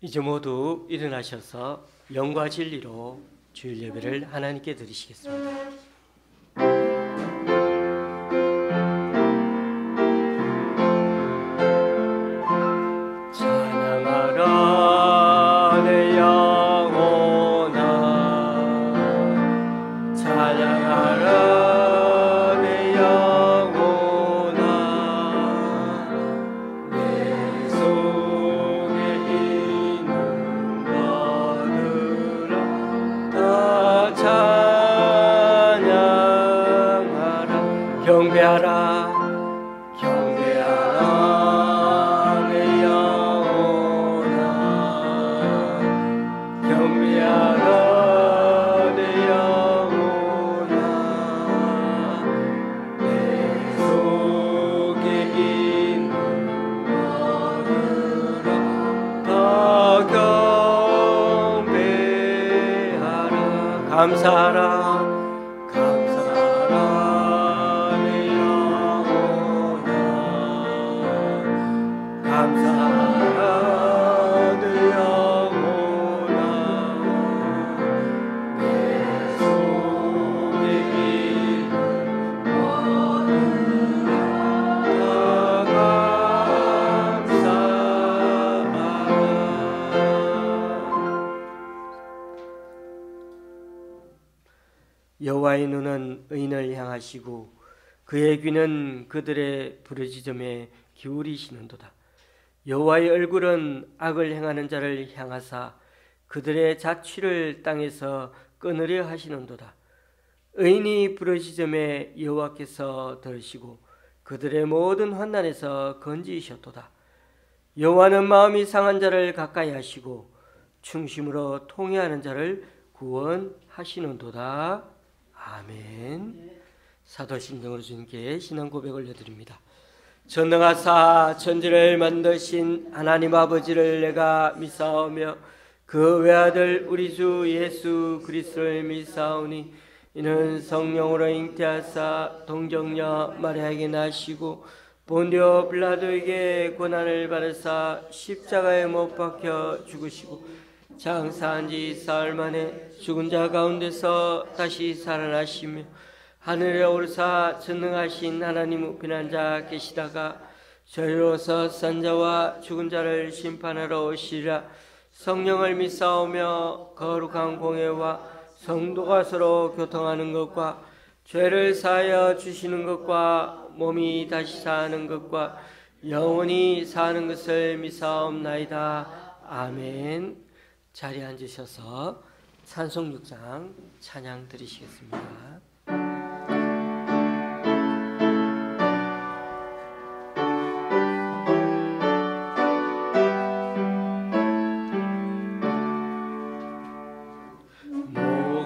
이제 모두 일어나셔서 영과 진리로 주일 예배를 하나님께 드리시겠습니다. 찬양하라 내 영혼아, 찬양하라 내 영혼아, 내 속에 있는 것들아 다 찬양하라. 경배하라 경배하라 내 영혼아, 경배하라 내 영혼아, 내 속에 있는 것들아 다 경배하라. 감사하라 감사하라 내 영혼아, 감사하라 내 영혼아, 내 속에 있는 것들아 다 감사하라. 여호와의 눈은 의인을 향하시고 그의 귀는 그들의 부르짖음에 기울이시는도다. 여호와의 얼굴은 악을 행하는 자를 향하사 그들의 자취를 땅에서 끊으려 하시는도다. 의인이 부르짖음에 여호와께서 들으시고 그들의 모든 환난에서 건지셨도다. 여호와는 마음이 상한 자를 가까이 하시고 충심으로 통회하는 자를 구원하시는도다. 아멘. 사도신경으로 주님께 신앙 고백 올려드립니다. 전능하사 천지를 만드신 하나님 아버지를 내가 믿사오며 그 외아들 우리 주 예수 그리스도를 믿사오니 이는 성령으로 잉태하사 동정녀 마리아에게 나시고 본디오 빌라도에게 고난을 받으사 십자가에 못 박혀 죽으시고 장사한 지 사흘 만에 죽은 자 가운데서 다시 살아나시며 하늘에 오르사 전능하신 하나님 우편한 자 계시다가 저리로서 산 자와 죽은 자를 심판하러 오시리라. 성령을 믿사오며 거룩한 공회와 성도가 서로 교통하는 것과 죄를 사하여 주시는 것과 몸이 다시 사는 것과 영원히 사는 것을 믿사옵나이다. 아멘. 자리에 앉으셔서 찬송 6장 찬양 드리시겠습니다.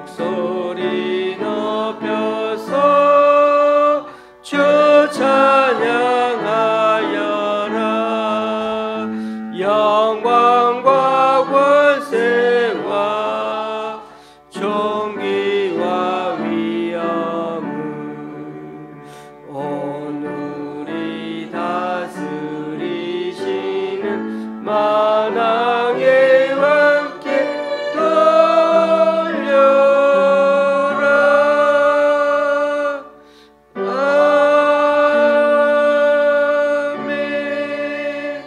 목소리 높여서 주 찬양하여라. 영광과 권세와 존귀와 위엄을 오늘이 다스리시는 만왕의 왕께 돌려라. 아멘.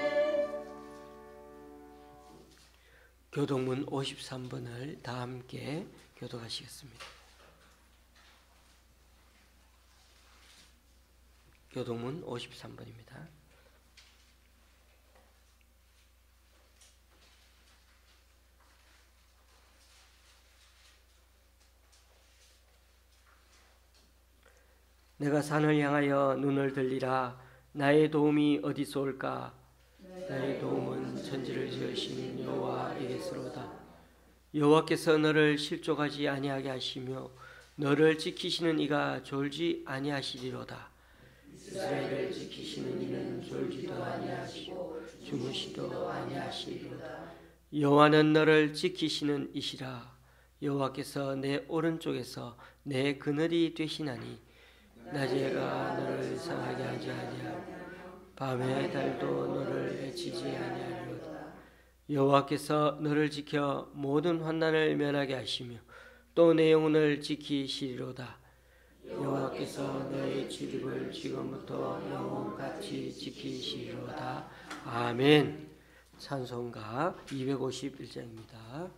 교독문 53번을 다 함께 교독하시겠습니다. 교독문 53번입니다. 내가 산을 향하여 눈을 들리라. 나의 도움이 어디서 올까? 나의 도움은 천지를 지으신 여호와에게서로다. 여호와께서 너를 실족하지 아니하게 하시며 너를 지키시는 이가 졸지 아니하시리로다. 이스라엘을 지키시는 이는 졸지도 아니하시고 주무시도 아니하시리로다. 여호와는 너를 지키시는 이시라. 여호와께서 내 오른쪽에서 내 그늘이 되시나니 낮에가 너를 상하게 하지 아니하고 밤의 달도 너를 해치지 아니하리로다. 여호와께서 너를 지켜 모든 환난을 면하게 하시며 또 내 영혼을 지키시리로다. 여호와께서 너의 출입을 지금부터 영원같이 지키시리로다. 아멘. 찬송가 251장입니다.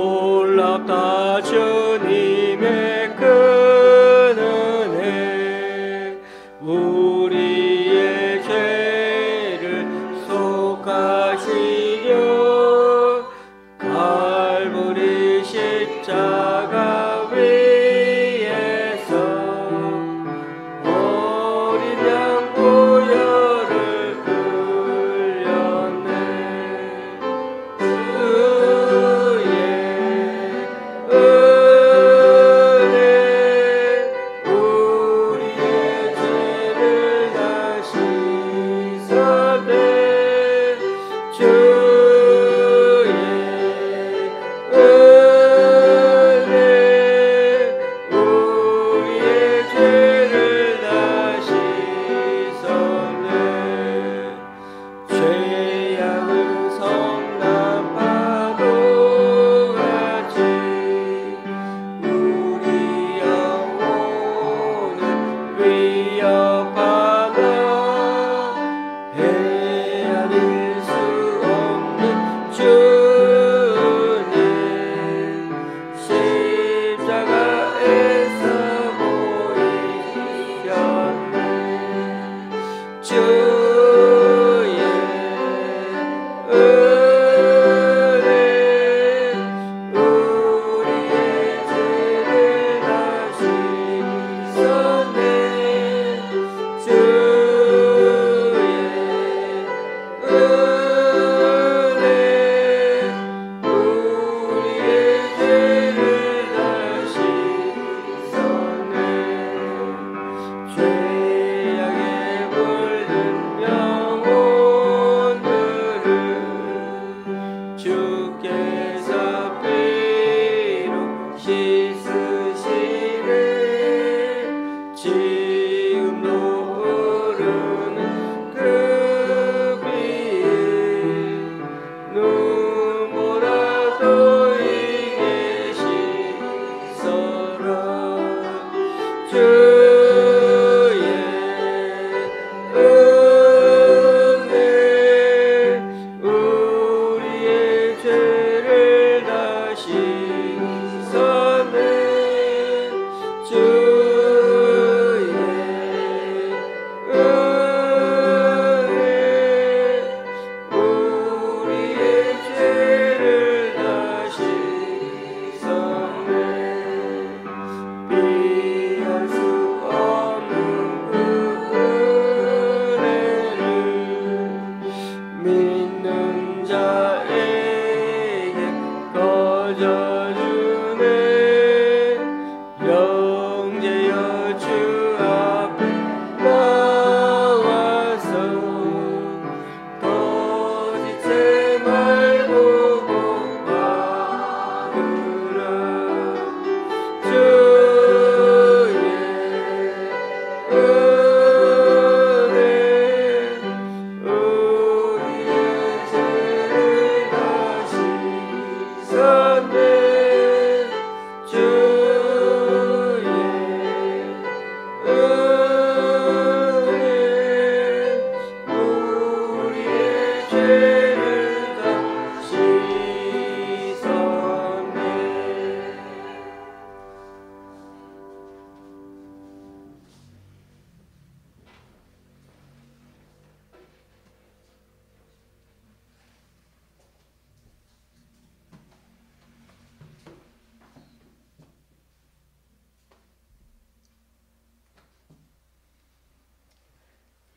놀랍다 주님의 큰 은혜, 우리의 죄를 속하시려 갈보리 십자가 위에서 어린 양 보혈을 흘렸네.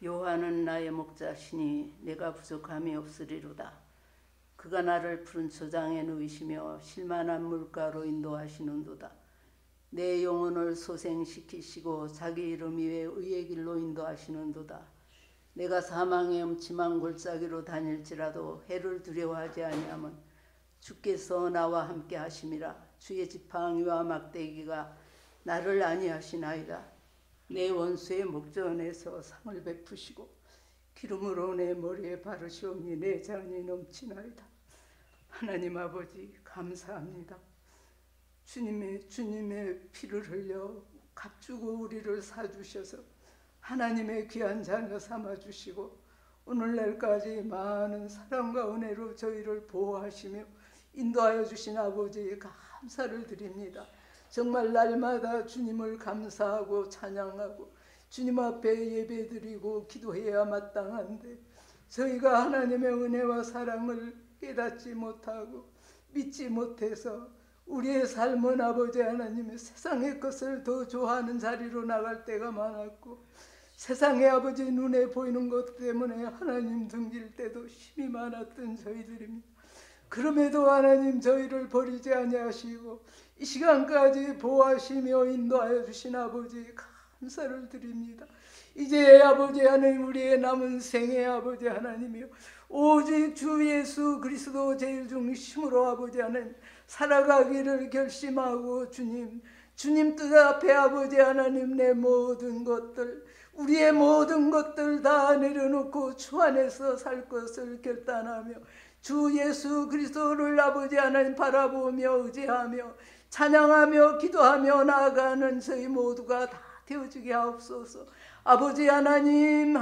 여호와는 나의 목자시니 내가 부족함이 없으리로다. 그가 나를 푸른 초장에 누이시며 실만한 물가로 인도하시는도다. 내 영혼을 소생시키시고 자기 이름 위에 의의 길로 인도하시는도다. 내가 사망의 음침한 골짜기로 다닐지라도 해를 두려워하지 아니함은 주께서 나와 함께 하심이라. 주의 지팡이와 막대기가 나를 안위하시나이다. 내 원수의 목전에서 상을 베푸시고 기름으로 내 머리에 바르시오니 내 잔이 넘치나이다. 하나님 아버지 감사합니다. 주님의 피를 흘려 값주고 우리를 사주셔서 하나님의 귀한 자녀 삼아주시고 오늘날까지 많은 사랑과 은혜로 저희를 보호하시며 인도하여 주신 아버지 감사를 드립니다. 정말 날마다 주님을 감사하고 찬양하고 주님 앞에 예배드리고 기도해야 마땅한데 저희가 하나님의 은혜와 사랑을 깨닫지 못하고 믿지 못해서 우리의 삶은 아버지 하나님의 세상의 것을 더 좋아하는 자리로 나갈 때가 많았고 세상의 아버지 눈에 보이는 것 때문에 하나님 등질 때도 힘이 많았던 저희들입니다. 그럼에도 하나님 저희를 버리지 아니하시고 이 시간까지 보호하시며 인도하여 주신 아버지 감사를 드립니다. 이제 아버지 하나님 우리의 남은 생애 아버지 하나님이요 오직 주 예수 그리스도 제일 중심으로 아버지 하나님 살아가기를 결심하고 주님 뜻 앞에 아버지 하나님 내 모든 것들 우리의 모든 것들 다 내려놓고 주 안에서 살 것을 결단하며 주 예수 그리스도를 아버지 하나님 바라보며 의지하며 찬양하며 기도하며 나아가는 저희 모두가 다 되어지게 하옵소서. 아버지 하나님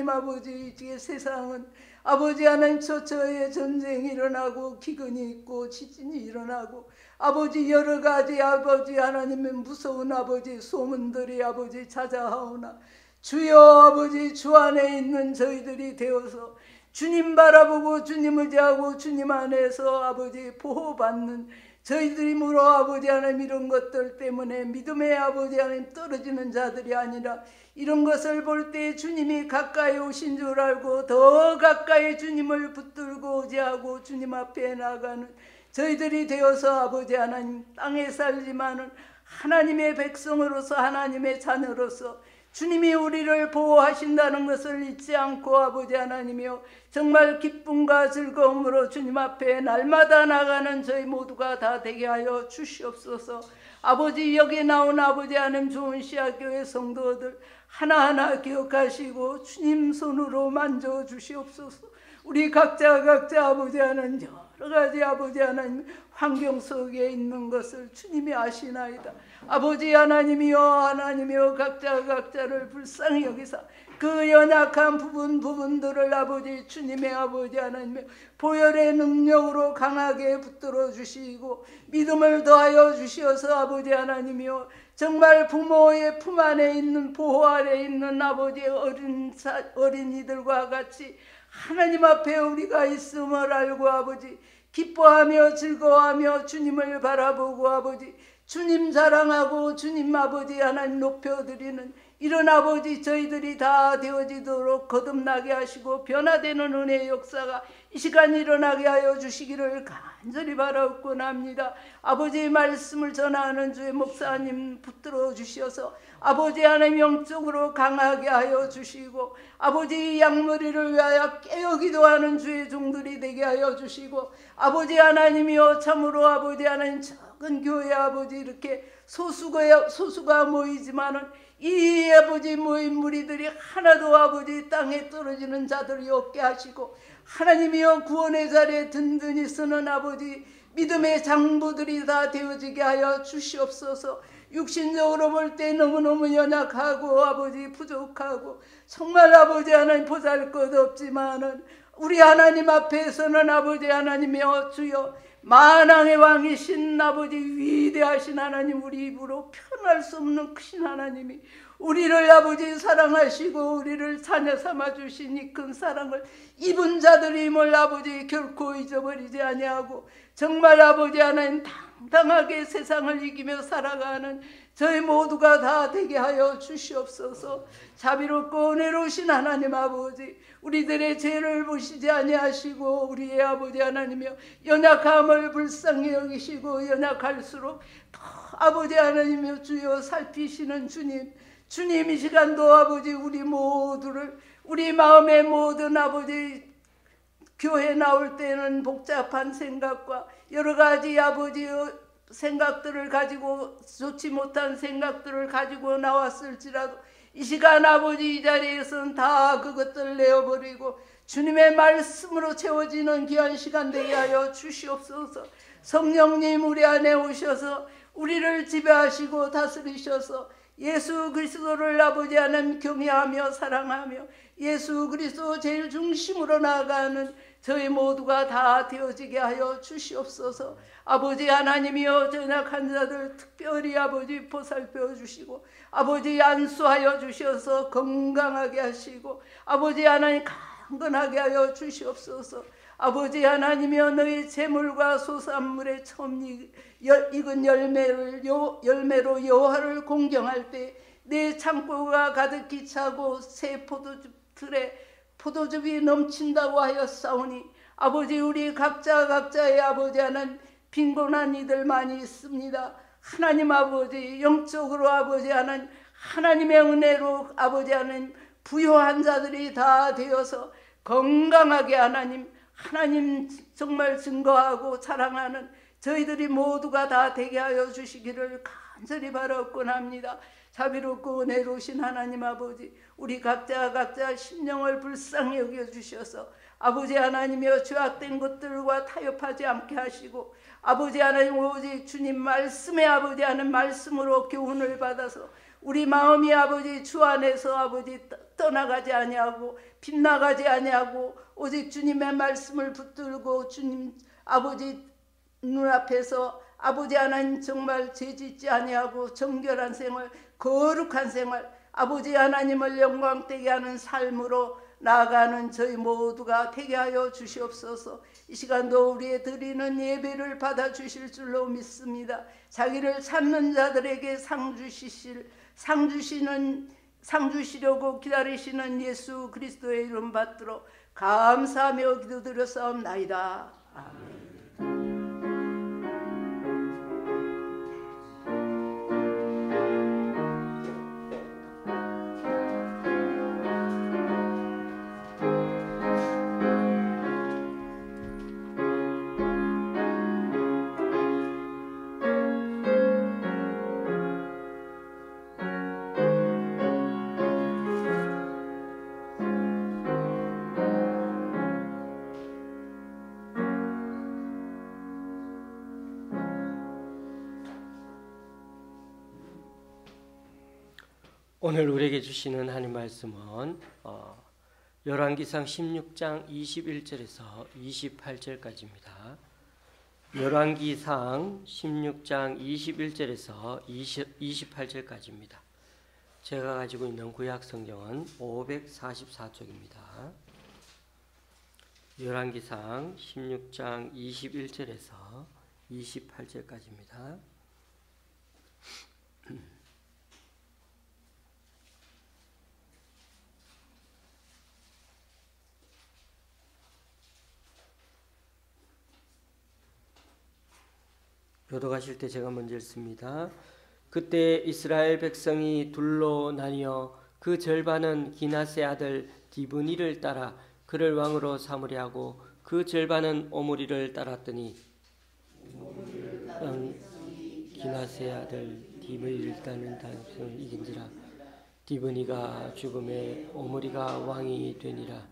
아버지 이제 세상은 아버지 하나님 처처에 전쟁이 일어나고 기근이 있고 지진이 일어나고 아버지 여러 가지 아버지 하나님의 무서운 아버지 소문들이 아버지 찾아오나 주여 아버지 주 안에 있는 저희들이 되어서 주님 바라보고 주님 의지하고 주님 안에서 아버지 보호받는 저희들이므로 아버지 하나님 이런 것들 때문에 믿음의 아버지 하나님 떨어지는 자들이 아니라 이런 것을 볼 때 주님이 가까이 오신 줄 알고 더 가까이 주님을 붙들고 의지하고 주님 앞에 나가는 저희들이 되어서 아버지 하나님 땅에 살지만은 하나님의 백성으로서 하나님의 자녀로서 주님이 우리를 보호하신다는 것을 잊지 않고 아버지 하나님이여 정말 기쁨과 즐거움으로 주님 앞에 날마다 나가는 저희 모두가 다 되게 하여 주시옵소서. 아버지 여기 나온 아버지 하나님 좋은 시아교회 성도들 하나하나 기억하시고 주님 손으로 만져주시옵소서. 우리 각자 아버지 하나님 여러 가지 아버지 하나님 환경 속에 있는 것을 주님이 아시나이다. 아버지 하나님이여 각자를 불쌍히 여기사 그 연약한 부분들을 아버지 주님의 아버지 하나님의 보혈의 능력으로 강하게 붙들어 주시고 믿음을 더하여 주시어서 아버지 하나님이여 정말 부모의 품 안에 있는 보호 아래 있는 아버지 어린이들과 같이 하나님 앞에 우리가 있음을 알고 아버지 기뻐하며 즐거워하며 주님을 바라보고 아버지 주님 자랑하고 주님 아버지 하나님 높여드리는 이런 아버지 저희들이 다 되어지도록 거듭나게 하시고 변화되는 은혜의 역사가 이 시간 일어나게 하여 주시기를 간절히 바라옵곤 합니다. 아버지의 말씀을 전하는 주의 목사님 붙들어 주셔서 아버지 하나님 영적으로 강하게 하여 주시고 아버지 양머리를 위하여 깨어 기도하는 주의 종들이 되게 하여 주시고 아버지 하나님이여 참으로 아버지 하나님 작은 교회 아버지 이렇게 소수가 모이지만은 이 아버지 모인 무리들이 하나도 아버지 땅에 떨어지는 자들이 없게 하시고 하나님이여 구원의 자리에 든든히 서는 아버지 믿음의 장부들이 다 되어지게 하여 주시옵소서. 육신적으로 볼 때 너무너무 연약하고 아버지 부족하고 정말 아버지 하나님 보잘것 없지만은 우리 하나님 앞에서는 아버지 하나님이여 주여 만왕의 왕이신 아버지 위대하신 하나님 우리 입으로 표현할 수 없는 크신 하나님이 우리를 아버지 사랑하시고 우리를 자녀 삼아주신 이 큰 사랑을 입은 자들임을 아버지 결코 잊어버리지 아니하고 정말 아버지 하나님 당당하게 세상을 이기며 살아가는 저희 모두가 다 되게 하여 주시옵소서. 자비롭고 은혜로우신 하나님 아버지, 우리들의 죄를 보시지 아니하시고 우리의 아버지 하나님이여 연약함을 불쌍히 여기시고 연약할수록 더 아버지 하나님이여 주여 살피시는 주님, 주님 이 시간도 아버지 우리 모두를, 우리 마음의 모든 아버지 교회 나올 때는 복잡한 생각과 여러 가지 아버지 생각들을 가지고, 좋지 못한 생각들을 가지고 나왔을지라도 이 시간 아버지 이 자리에서는 다 그것들을 내어버리고 주님의 말씀으로 채워지는 귀한 시간 되게 하여 주시옵소서. 성령님 우리 안에 오셔서 우리를 지배하시고 다스리셔서 예수 그리스도를 아버지 하나님 경외하며 사랑하며 예수 그리스도 제일 중심으로 나아가는 저희 모두가 다 되어지게 하여 주시옵소서. 아버지 하나님이여 연약한 자들 특별히 아버지 보살펴 주시고 아버지 안수하여 주셔서 건강하게 하시고 아버지 하나님 강건하게 하여 주시옵소서. 아버지 하나님이여 너희 재물과 소산물의 처음 익은 열매로 여호와를 공경할 때 내 창고가 가득히 차고 새 포도즙틀에 포도즙이 넘친다고 하였사오니 아버지 우리 각자의 아버지 하나님 빈곤한 이들 많이 있습니다. 하나님 아버지 영적으로 아버지 하나님 하나님의 은혜로 아버지 하나님 부요한 자들이 다 되어서 건강하게 하나님 정말 증거하고 자랑하는 저희들이 모두가 다 되게 하여 주시기를 간절히 바라옵곤 합니다. 자비롭고 은혜로우신 하나님 아버지, 우리 각자 심령을 불쌍히 여겨주셔서 아버지 하나님이여 죄악된 것들과 타협하지 않게 하시고 아버지 하나님 오직 주님 말씀에 아버지 하는 말씀으로 교훈을 받아서 우리 마음이 아버지 주 안에서 아버지 떠나가지 아니하고 빗나가지 아니하고 오직 주님의 말씀을 붙들고 주님 아버지 눈앞에서 아버지 하나님 정말 죄짓지 아니하고 정결한 생활, 거룩한 생활, 아버지 하나님을 영광되게 하는 삶으로 나아가는 저희 모두가 되게 하여 주시옵소서. 이 시간도 우리의 드리는 예배를 받아주실 줄로 믿습니다. 자기를 찾는 자들에게 상 주시려고 기다리시는 예수 그리스도의 이름 받들어 감사하며 기도드렸사옵나이다. 아멘. 오늘 우리에게 주시는 하나님 말씀은 열왕기상 16장 21절에서 28절까지입니다. 열왕기상 16장 21절에서 28절까지입니다. 제가 가지고 있는 구약 성경은 544쪽입니다. 열왕기상 16장 21절에서 28절까지입니다. 교독하실 때 제가 먼저 읽습니다. 그때 이스라엘 백성이 둘로 나뉘어 그 절반은 기낫의 아들 디브니를 따라 그를 왕으로 삼으려 하고 그 절반은 오므리를 따랐더니 기낫의 아들 디브니를 따는 백성을 이긴지라. 디브니가 죽음에 오므리가 왕이 되니라.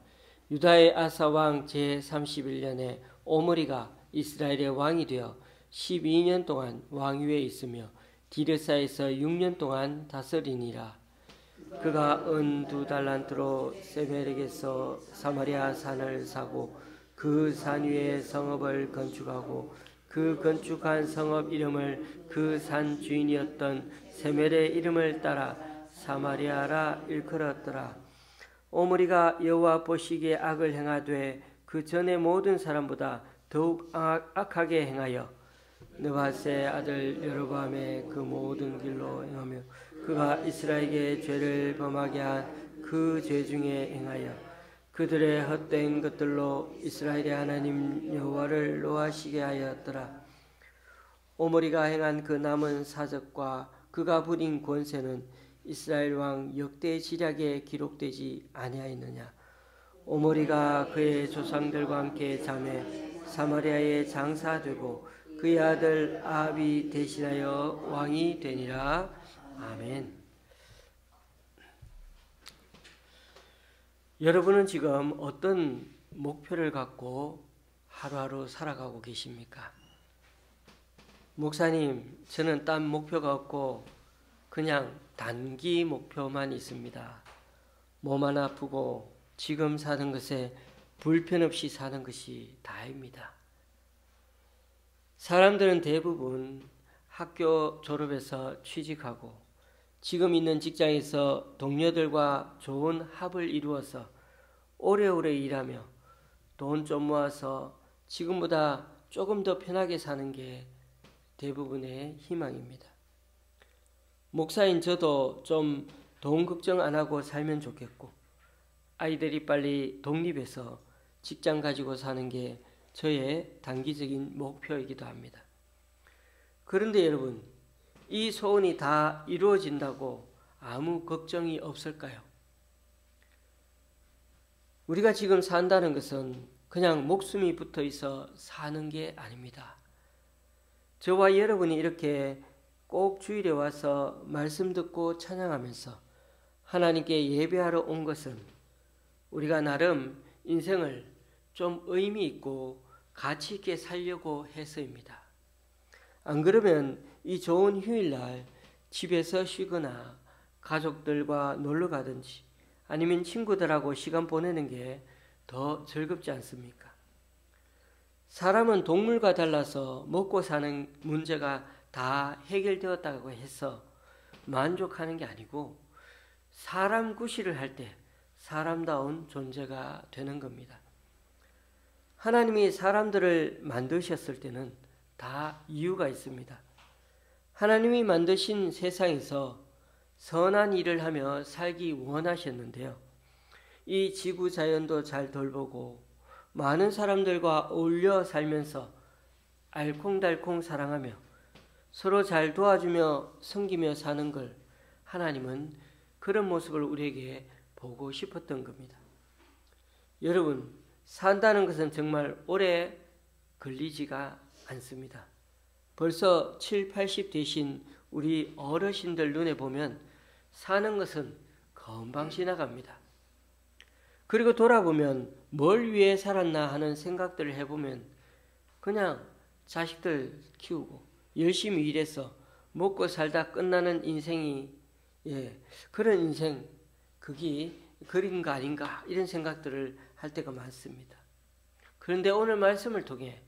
유다의 아사 왕 제31년에 오므리가 이스라엘의 왕이 되어 12년 동안 왕위에 있으며 디르사에서 6년 동안 다스리니라. 그가 은 2달란트로 세멜에게서 사마리아 산을 사고 그 산 위에 성읍을 건축하고 그 건축한 성읍 이름을 그 산 주인이었던 세멜의 이름을 따라 사마리아라 일컬었더라. 오므리가 여호와 보시기에 악을 행하되 그 전에 모든 사람보다 더욱 악하게 행하여 느밧의 아들 여로보암의 그 모든 길로 행하며 그가 이스라엘에게 죄를 범하게 한 그 죄 중에 행하여 그들의 헛된 것들로 이스라엘의 하나님 여호와를 노하시게 하였더라. 오므리가 행한 그 남은 사적과 그가 부린 권세는 이스라엘 왕 역대 지략에 기록되지 아니하였느냐. 오므리가 그의 조상들과 함께 잠에 사마리아에 장사되고 그의 아들 아합이 대신하여 왕이 되니라. 아멘. 여러분은 지금 어떤 목표를 갖고 하루하루 살아가고 계십니까? 목사님, 저는 딴 목표가 없고 그냥 단기 목표만 있습니다. 몸 아프고 지금 사는 것에 불편 없이 사는 것이 다입니다. 사람들은 대부분 학교 졸업해서 취직하고 지금 있는 직장에서 동료들과 좋은 합을 이루어서 오래오래 일하며 돈 좀 모아서 지금보다 조금 더 편하게 사는 게 대부분의 희망입니다. 목사인 저도 좀 돈 걱정 안 하고 살면 좋겠고 아이들이 빨리 독립해서 직장 가지고 사는 게 저의 단기적인 목표이기도 합니다. 그런데 여러분, 이 소원이 다 이루어진다고 아무 걱정이 없을까요? 우리가 지금 산다는 것은 그냥 목숨이 붙어 있어 사는 게 아닙니다. 저와 여러분이 이렇게 꼭 주일에 와서 말씀 듣고 찬양하면서 하나님께 예배하러 온 것은 우리가 나름 인생을 좀 의미 있고 가치 있게 살려고 해서입니다. 안 그러면 이 좋은 휴일날 집에서 쉬거나 가족들과 놀러 가든지 아니면 친구들하고 시간 보내는 게 더 즐겁지 않습니까? 사람은 동물과 달라서 먹고 사는 문제가 다 해결되었다고 해서 만족하는 게 아니고 사람 구실을 할 때 사람다운 존재가 되는 겁니다. 하나님이 사람들을 만드셨을 때는 다 이유가 있습니다. 하나님이 만드신 세상에서 선한 일을 하며 살기 원하셨는데요. 이 지구 자연도 잘 돌보고 많은 사람들과 어울려 살면서 알콩달콩 사랑하며 서로 잘 도와주며 섬기며 사는 걸 하나님은 그런 모습을 우리에게 보고 싶었던 겁니다. 여러분, 산다는 것은 정말 오래 걸리지가 않습니다. 벌써 7, 80 되신 우리 어르신들 눈에 보면 사는 것은 금방 지나갑니다. 그리고 돌아보면 뭘 위해 살았나 하는 생각들을 해보면 그냥 자식들 키우고 열심히 일해서 먹고 살다 끝나는 인생이 그런 인생 그게 그린 거 아닌가 이런 생각들을 할 때가 많습니다. 그런데 오늘 말씀을 통해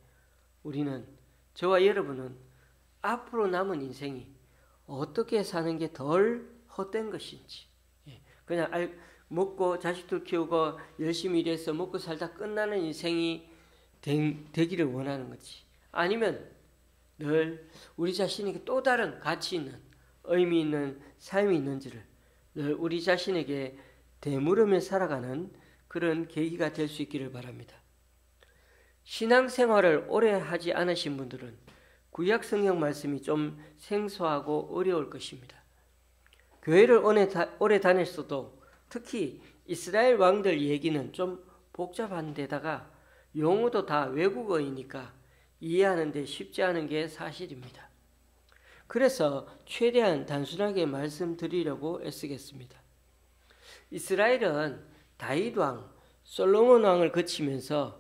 우리는 저와 여러분은 앞으로 남은 인생이 어떻게 사는 게 덜 헛된 것인지 그냥 먹고 자식들 키우고 열심히 일해서 먹고 살다 끝나는 인생이 되기를 원하는 거지. 아니면 늘 우리 자신에게 또 다른 가치 있는 의미 있는 삶이 있는지를 늘 우리 자신에게 되물으며 살아가는 그런 계기가 될 수 있기를 바랍니다. 신앙생활을 오래 하지 않으신 분들은 구약 성경 말씀이 좀 생소하고 어려울 것입니다. 교회를 오래 다녔어도 특히 이스라엘 왕들 얘기는 좀 복잡한 데다가 용어도 다 외국어이니까 이해하는 데 쉽지 않은 게 사실입니다. 그래서 최대한 단순하게 말씀드리려고 애쓰겠습니다. 이스라엘은 다윗 왕, 솔로몬 왕을 거치면서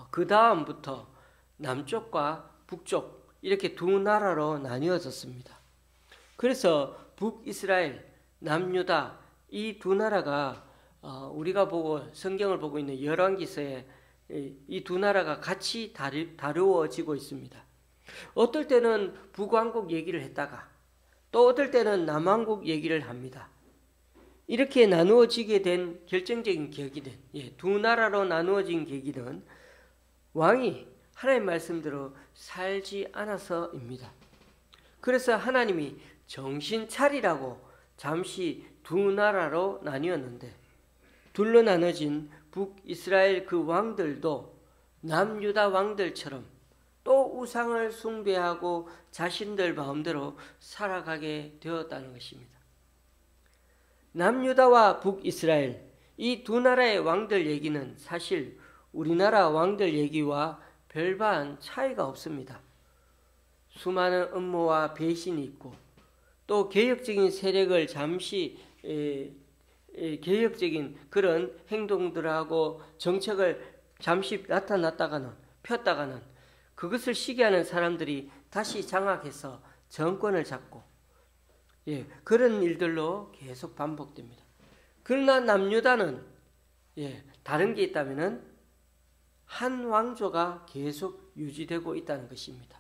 그 다음부터 남쪽과 북쪽 이렇게 두 나라로 나뉘어졌습니다. 그래서 북이스라엘, 남유다 이 두 나라가 우리가 보고 성경을 보고 있는 열왕기서에 이 두 나라가 같이 다루어지고 있습니다. 어떨 때는 북왕국 얘기를 했다가 또 어떨 때는 남왕국 얘기를 합니다. 이렇게 나누어지게 된 결정적인 계기는 두 나라로 나누어진 계기는 왕이 하나님 말씀대로 살지 않아서입니다. 그래서 하나님이 정신 차리라고 잠시 두 나라로 나뉘었는데, 둘로 나눠진 북이스라엘 그 왕들도 남유다 왕들처럼 또 우상을 숭배하고 자신들 마음대로 살아가게 되었다는 것입니다. 남유다와 북이스라엘, 이 두 나라의 왕들 얘기는 사실 우리나라 왕들 얘기와 별반 차이가 없습니다. 수많은 음모와 배신이 있고, 또 개혁적인 세력을 잠시 개혁적인 그런 행동들하고 정책을 잠시 나타났다가는 폈다가는 그것을 시기하는 사람들이 다시 장악해서 정권을 잡고, 그런 일들로 계속 반복됩니다. 그러나 남유다는 다른 게 있다면은 한 왕조가 계속 유지되고 있다는 것입니다.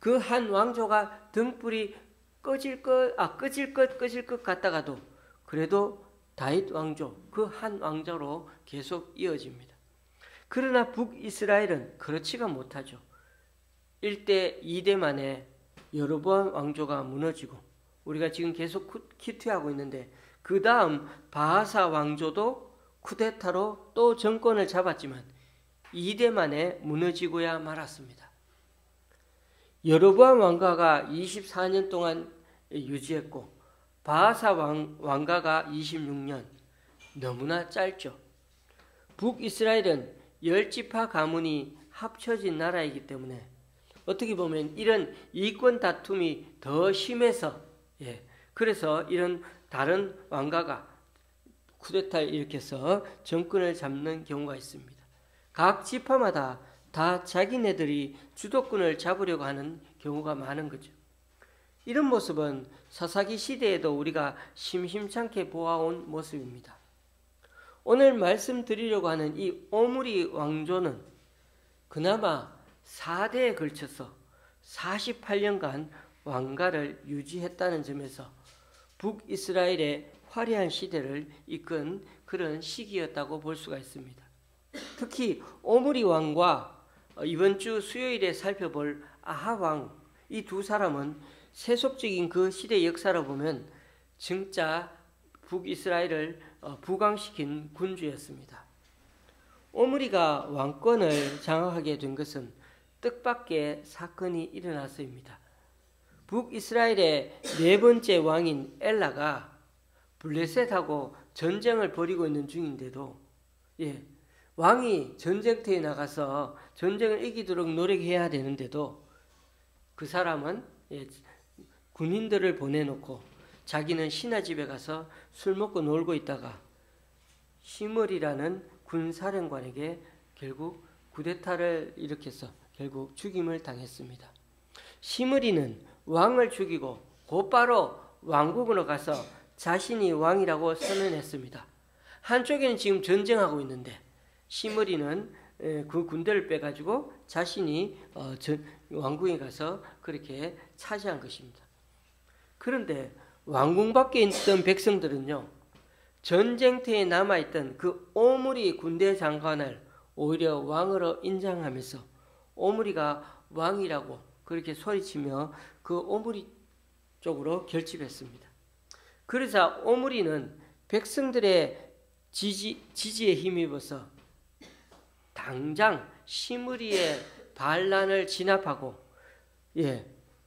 그 한 왕조가 등불이 꺼질 것 같다가도 그래도 다윗 왕조, 그 한 왕조로 계속 이어집니다. 그러나 북이스라엘은 그렇지가 못하죠. 1대 2대 만에 여로보암 왕조가 무너지고, 우리가 지금 계속 큐티하고 있는데, 그 다음 바하사 왕조도 쿠데타로 또 정권을 잡았지만 2대 만에 무너지고야 말았습니다. 여로보암 왕가가 24년 동안 유지했고, 바하사 왕가가 26년, 너무나 짧죠. 북이스라엘은 10지파 가문이 합쳐진 나라이기 때문에 어떻게 보면 이런 이권 다툼이 더 심해서, 그래서 이런 다른 왕가가 쿠데타를 일으켜서 정권을 잡는 경우가 있습니다. 각 지파마다 다 자기네들이 주도권을 잡으려고 하는 경우가 많은 거죠. 이런 모습은 사사기 시대에도 우리가 심심찮게 보아온 모습입니다. 오늘 말씀드리려고 하는 이 오므리 왕조는 그나마 4대에 걸쳐서 48년간 왕가를 유지했다는 점에서 북이스라엘의 화려한 시대를 이끈 그런 시기였다고 볼 수가 있습니다. 특히 오므리 왕과 이번 주 수요일에 살펴볼 아합 왕, 이 두 사람은 세속적인 그 시대 역사로 보면 진짜 북이스라엘을 부강시킨 군주였습니다. 오므리가 왕권을 장악하게 된 것은 뜻밖의 사건이 일어나서입니다. 북이스라엘의 네 번째 왕인 엘라가 블레셋하고 전쟁을 벌이고 있는 중인데도, 왕이 전쟁터에 나가서 전쟁을 이기도록 노력해야 되는데도 그 사람은 군인들을 보내놓고 자기는 신하집에 가서 술 먹고 놀고 있다가 시므리라는 군사령관에게 결국 쿠데타를 일으켜서 결국 죽임을 당했습니다. 시므리는 왕을 죽이고 곧바로 왕궁으로 가서 자신이 왕이라고 선언했습니다. 한쪽에는 지금 전쟁하고 있는데 시므리는 그 군대를 빼가지고 자신이 왕궁에 가서 그렇게 차지한 것입니다. 그런데 왕궁 밖에 있던 백성들은요, 전쟁터에 남아있던 그 오므리 군대 장관을 오히려 왕으로 인정하면서 오므리가 왕이라고 그렇게 소리치며 그 오므리 쪽으로 결집했습니다. 그래서 오므리는 백성들의 지지에 힘입어서 당장 시므리의 반란을 진압하고,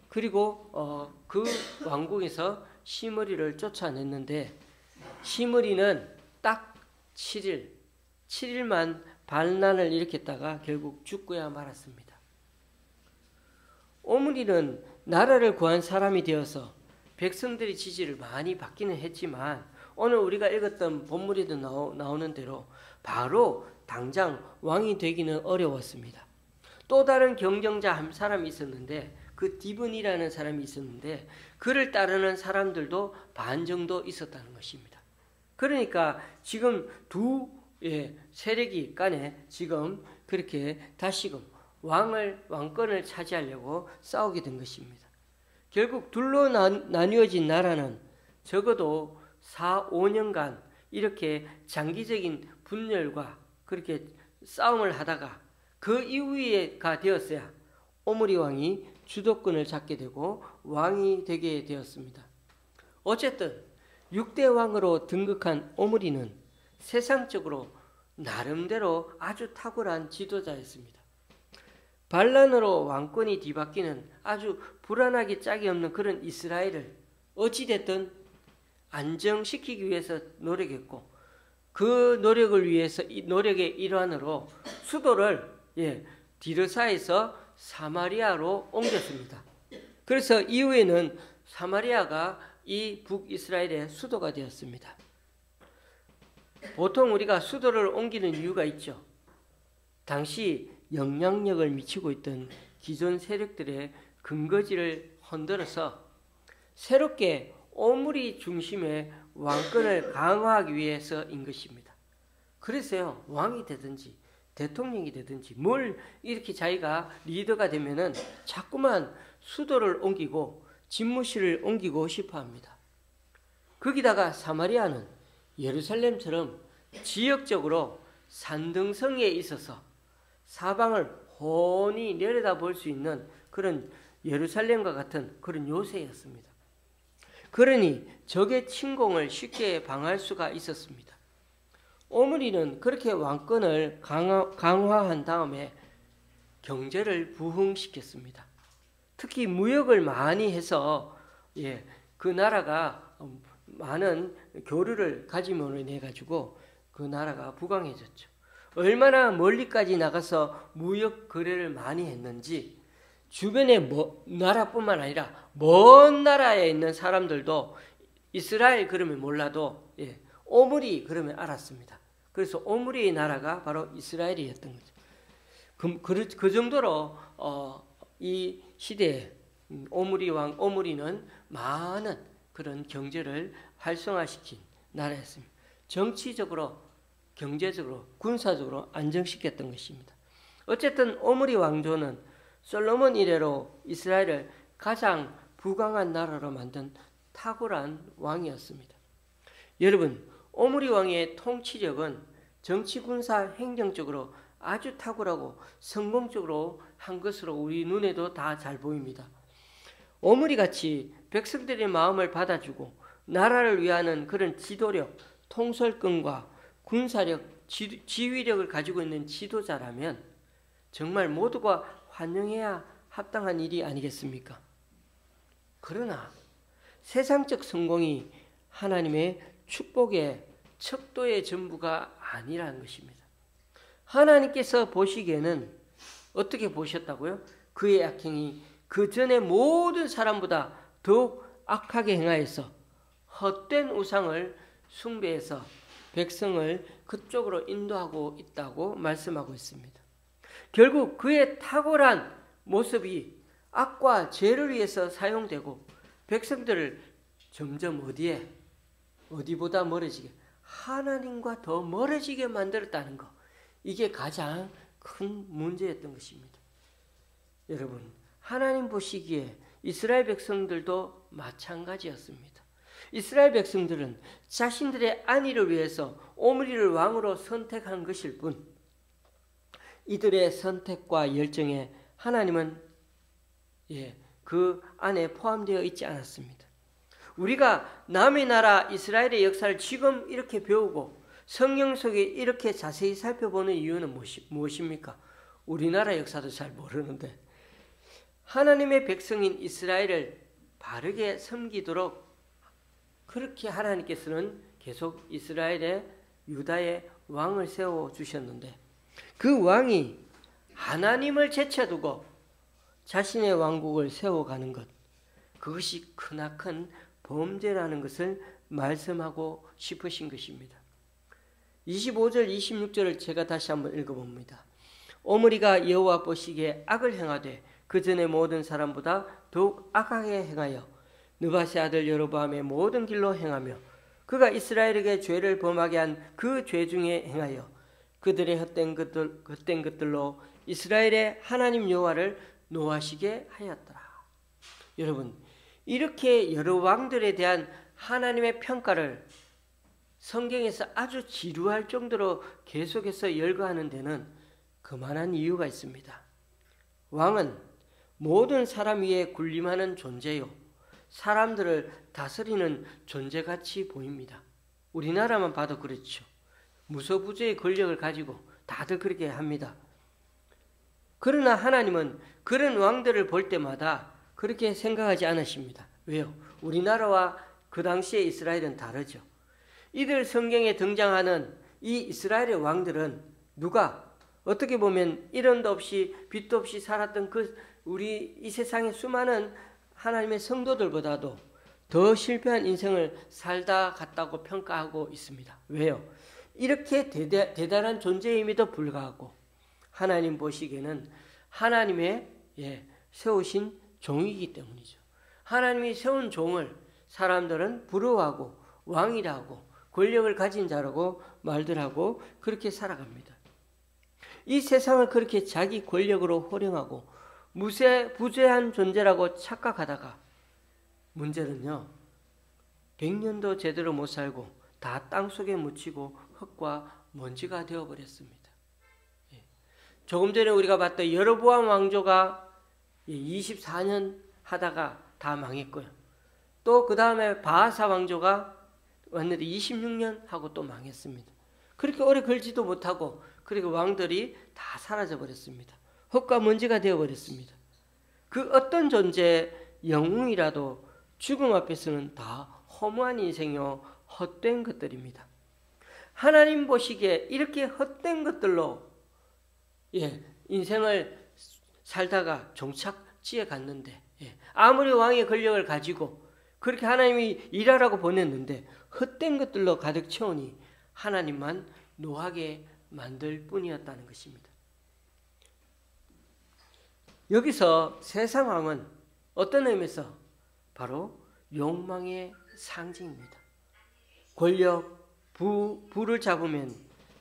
그리고 그 왕궁에서 시므리를 쫓아냈는데, 시므리는 딱 7일만 반란을 일으켰다가 결국 죽고야 말았습니다. 오므리는 나라를 구한 사람이 되어서 백성들의 지지를 많이 받기는 했지만, 오늘 우리가 읽었던 본문에도 나오는 대로 바로 당장 왕이 되기는 어려웠습니다. 또 다른 경쟁자 한 사람이 있었는데, 그 디븐이라는 사람이 있었는데 그를 따르는 사람들도 반 정도 있었다는 것입니다. 그러니까 지금 두 세력이 간에 지금 그렇게 다시금 왕권을 차지하려고 싸우게 된 것입니다. 결국 둘로 나뉘어진 나라는 적어도 4-5년간 이렇게 장기적인 분열과 그렇게 싸움을 하다가 그 이후가 되었어야 오므리 왕이 주도권을 잡게 되고 왕이 되게 되었습니다. 어쨌든 6대 왕으로 등극한 오므리는 세상적으로 나름대로 아주 탁월한 지도자였습니다. 반란으로 왕권이 뒤바뀌는 아주 불안하기 짝이 없는 그런 이스라엘을 어찌됐든 안정시키기 위해서 노력했고, 그 노력을 위해서 이 노력의 일환으로 수도를 디르사에서 사마리아로 옮겼습니다. 그래서 이후에는 사마리아가 이 북이스라엘의 수도가 되었습니다. 보통 우리가 수도를 옮기는 이유가 있죠. 당시 영향력을 미치고 있던 기존 세력들의 근거지를 흔들어서 새롭게 오므리 중심의 왕권을 강화하기 위해서인 것입니다. 그래서요, 왕이 되든지 대통령이 되든지 뭘 이렇게 자기가 리더가 되면은 자꾸만 수도를 옮기고 집무실을 옮기고 싶어 합니다. 거기다가 사마리아는 예루살렘처럼 지역적으로 산등성에 있어서 사방을 훤히 내려다볼 수 있는 그런 예루살렘과 같은 그런 요새였습니다. 그러니 적의 침공을 쉽게 방어할 수가 있었습니다. 오므리는 그렇게 왕권을 강화한 다음에 경제를 부흥시켰습니다. 특히 무역을 많이 해서 그 나라가 많은 교류를 가짐으로 인해 가지고 그 나라가 부강해졌죠. 얼마나 멀리까지 나가서 무역 거래를 많이 했는지 주변의 나라뿐만 아니라 먼 나라에 있는 사람들도 이스라엘 그러면 몰라도 오므리 그러면 알았습니다. 그래서 오므리의 나라가 바로 이스라엘이었던 거죠. 그 정도로 이 시대에 오므리 왕 오므리는 많은 그런 경제를 활성화시킨 나라였습니다. 정치적으로, 경제적으로, 군사적으로 안정시켰던 것입니다. 어쨌든 오므리 왕조는 솔로몬 이래로 이스라엘을 가장 부강한 나라로 만든 탁월한 왕이었습니다. 여러분, 오므리 왕의 통치력은 정치, 군사, 행정적으로 아주 탁월하고 성공적으로 한 것으로 우리 눈에도 다 잘 보입니다. 오므리같이 백성들의 마음을 받아주고 나라를 위하는 그런 지도력, 통솔권과 군사력, 지휘력을 가지고 있는 지도자라면 정말 모두가 환영해야 합당한 일이 아니겠습니까? 그러나 세상적 성공이 하나님의 축복의 척도의 전부가 아니라는 것입니다. 하나님께서 보시기에는 어떻게 보셨다고요? 그의 악행이 그 전에 모든 사람보다 더욱 악하게 행하여서 헛된 우상을 숭배해서 백성을 그쪽으로 인도하고 있다고 말씀하고 있습니다. 결국 그의 탁월한 모습이 악과 죄를 위해서 사용되고 백성들을 점점 어디보다 멀어지게, 하나님과 더 멀어지게 만들었다는 것, 이게 가장 큰 문제였던 것입니다. 여러분, 하나님 보시기에 이스라엘 백성들도 마찬가지였습니다. 이스라엘 백성들은 자신들의 안위를 위해서 오므리를 왕으로 선택한 것일 뿐, 이들의 선택과 열정에 하나님은 그 안에 포함되어 있지 않았습니다. 우리가 남의 나라 이스라엘의 역사를 지금 이렇게 배우고 성경 속에 이렇게 자세히 살펴보는 이유는 무엇입니까? 우리나라 역사도 잘 모르는데 하나님의 백성인 이스라엘을 바르게 섬기도록 그렇게 하나님께서는 계속 이스라엘의 유다의 왕을 세워주셨는데, 그 왕이 하나님을 제쳐두고 자신의 왕국을 세워가는 것, 그것이 크나큰 범죄라는 것을 말씀하고 싶으신 것입니다. 25절 26절을 제가 다시 한번 읽어봅니다. 오므리가 여호와 보시기에 악을 행하되 그 전에 모든 사람보다 더욱 악하게 행하여 느바세 아들 여로보암의 모든 길로 행하며 그가 이스라엘에게 죄를 범하게 한 그 죄 중에 행하여 그들의 헛된 것들로 이스라엘의 하나님 여호와를 노하시게 하였더라. 여러분, 이렇게 여러 왕들에 대한 하나님의 평가를 성경에서 아주 지루할 정도로 계속해서 열거하는 데는 그만한 이유가 있습니다. 왕은 모든 사람 위에 군림하는 존재요, 사람들을 다스리는 존재같이 보입니다. 우리나라만 봐도 그렇죠. 무소부재의 권력을 가지고 다들 그렇게 합니다. 그러나 하나님은 그런 왕들을 볼 때마다 그렇게 생각하지 않으십니다. 왜요? 우리나라와 그 당시의 이스라엘은 다르죠. 이들 성경에 등장하는 이 이스라엘의 왕들은 누가 어떻게 보면 이런도 없이 빛도 없이 살았던 우리 이 세상의 수많은 하나님의 성도들보다도 더 실패한 인생을 살다 갔다고 평가하고 있습니다. 왜요? 이렇게 대단한 존재임에도 불구하고 하나님 보시기에는 하나님의 세우신 종이기 때문이죠. 하나님이 세운 종을 사람들은 부러워하고 왕이라고 권력을 가진 자라고 말들 하고 그렇게 살아갑니다. 이 세상을 그렇게 자기 권력으로 호령하고 부재한 존재라고 착각하다가 문제는요, 100년도 제대로 못 살고 다 땅속에 묻히고 흙과 먼지가 되어버렸습니다. 조금 전에 우리가 봤던 여로보암 왕조가 24년 하다가 다 망했고요. 또 그 다음에 바하사 왕조가 왔는데 26년 하고 또 망했습니다. 그렇게 오래 걸지도 못하고 그리고 왕들이 다 사라져 버렸습니다. 흙과 먼지가 되어버렸습니다. 그 어떤 존재의 영웅이라도 죽음 앞에서는 다 허무한 인생이요, 헛된 것들입니다. 하나님 보시기에 이렇게 헛된 것들로 인생을 살다가 종착지에 갔는데, 아무리 왕의 권력을 가지고 그렇게 하나님이 일하라고 보냈는데 헛된 것들로 가득 채우니 하나님만 노하게 만들 뿐이었다는 것입니다. 여기서 세상 왕은 어떤 의미에서 바로 욕망의 상징입니다. 권력, 부를 잡으면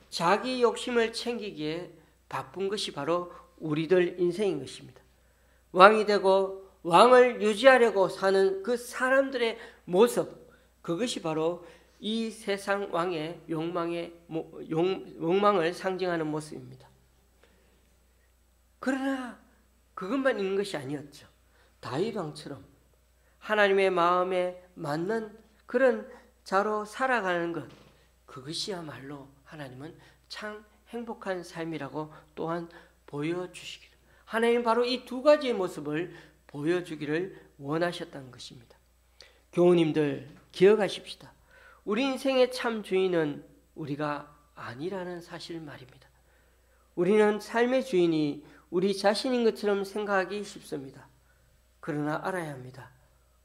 자기 욕심을 챙기기에 바쁜 것이 바로 우리들 인생인 것입니다. 왕이 되고 왕을 유지하려고 사는 그 사람들의 모습, 그것이 바로 이 세상 왕의 욕망을 상징하는 모습입니다. 그러나 그것만 있는 것이 아니었죠. 다윗 왕처럼 하나님의 마음에 맞는 그런 자로 살아가는 것, 그것이야말로 하나님은 참 행복한 삶이라고 또한 보여주시기를, 하나님은 바로 이 두 가지의 모습을 보여주기를 원하셨다는 것입니다. 교우님들 기억하십시다. 우리 인생의 참 주인은 우리가 아니라는 사실 말입니다. 우리는 삶의 주인이 우리 자신인 것처럼 생각하기 쉽습니다. 그러나 알아야 합니다.